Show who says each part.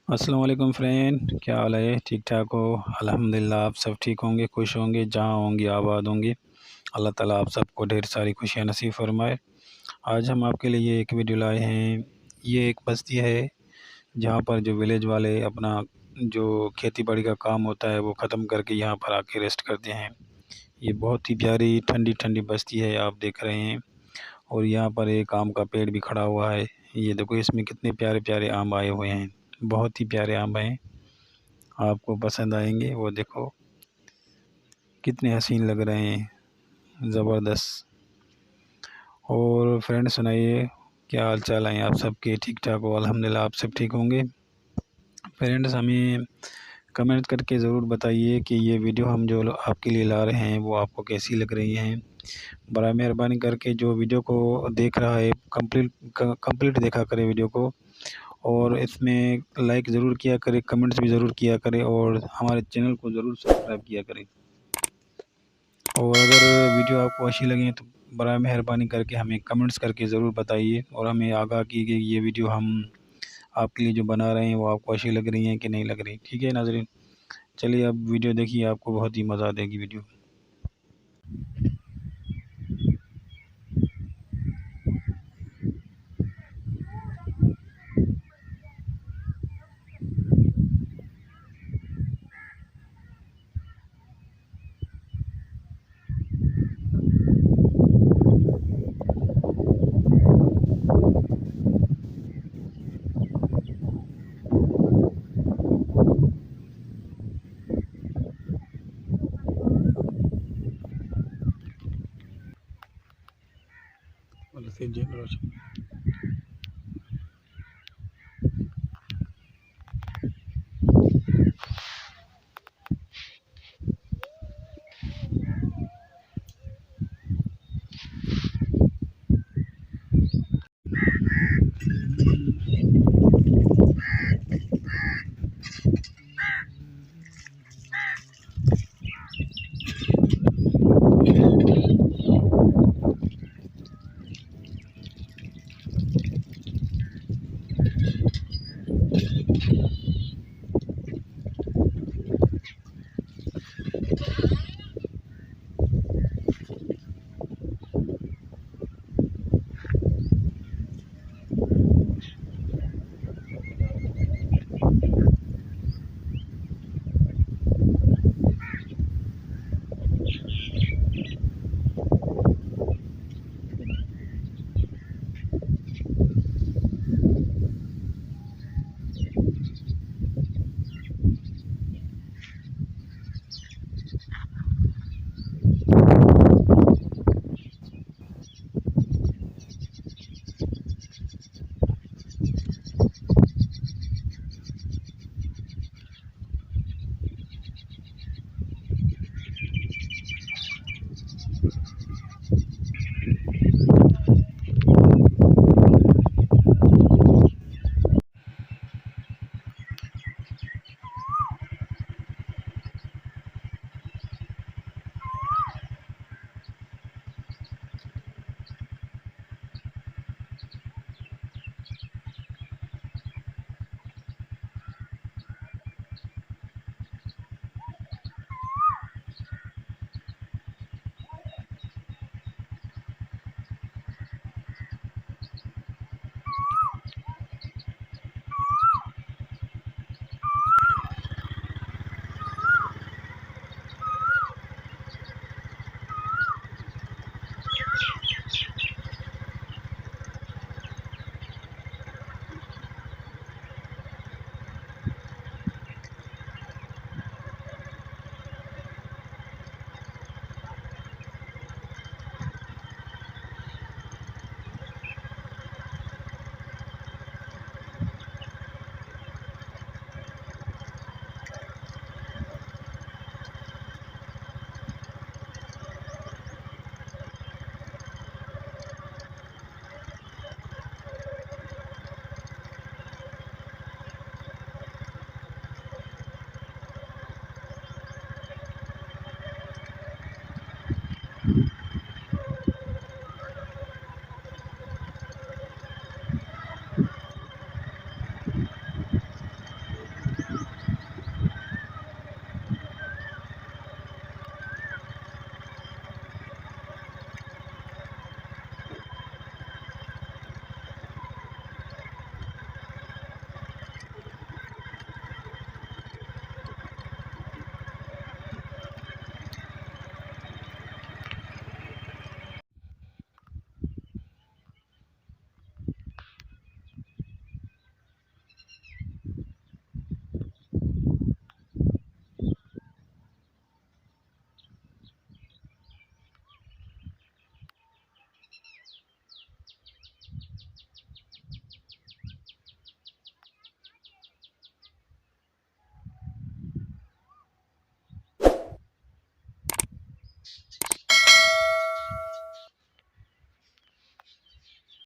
Speaker 1: अस्सलाम वालेकुम फ्रेंड, क्या हाल है? ठीक ठाक हो? अल्हम्दुलिल्लाह। आप सब ठीक होंगे, खुश होंगे, जहाँ होंगे आबाद होंगे। अल्लाह ताला आप सबको ढेर सारी खुशियाँ नसीब फरमाए। आज हम आपके लिए एक वीडियो लाए हैं। ये एक बस्ती है जहाँ पर जो विलेज वाले अपना जो खेती बाड़ी का काम होता है वो ख़त्म करके यहाँ पर आके रेस्ट करते हैं। ये बहुत ही प्यारी ठंडी ठंडी बस्ती है, आप देख रहे हैं। और यहाँ पर एक आम का पेड़ भी खड़ा हुआ है। ये देखो, इसमें कितने प्यारे प्यारे आम आए हुए हैं। बहुत ही प्यारे आम हैं, आपको पसंद आएंगे। वो देखो कितने हसीन लग रहे हैं, ज़बरदस्त। और फ्रेंड सुनाइए, क्या हाल चाल हैं आप सबके? ठीक ठाक हो? अल्हम्दुलिल्लाह, आप सब ठीक होंगे। फ्रेंड्स, हमें कमेंट करके ज़रूर बताइए कि ये वीडियो हम जो आपके लिए ला रहे हैं वो आपको कैसी लग रही हैं। बड़ा मेहरबानी करके जो वीडियो को देख रहा है कंप्लीट देखा करे वीडियो को। और इसमें लाइक ज़रूर किया करें, कमेंट्स भी ज़रूर किया करें, और हमारे चैनल को ज़रूर सब्सक्राइब किया करें। और अगर वीडियो आपको अच्छी लगी तो बड़ा मेहरबानी करके हमें कमेंट्स करके ज़रूर बताइए, और हमें आगाह कीजिए कि ये वीडियो हम आपके लिए जो बना रहे हैं वो आपको अच्छी लग रही हैं कि नहीं लग रही। ठीक है नाज़रीन, चलिए अब वीडियो देखिए, आपको बहुत ही मज़ा देगी वीडियो।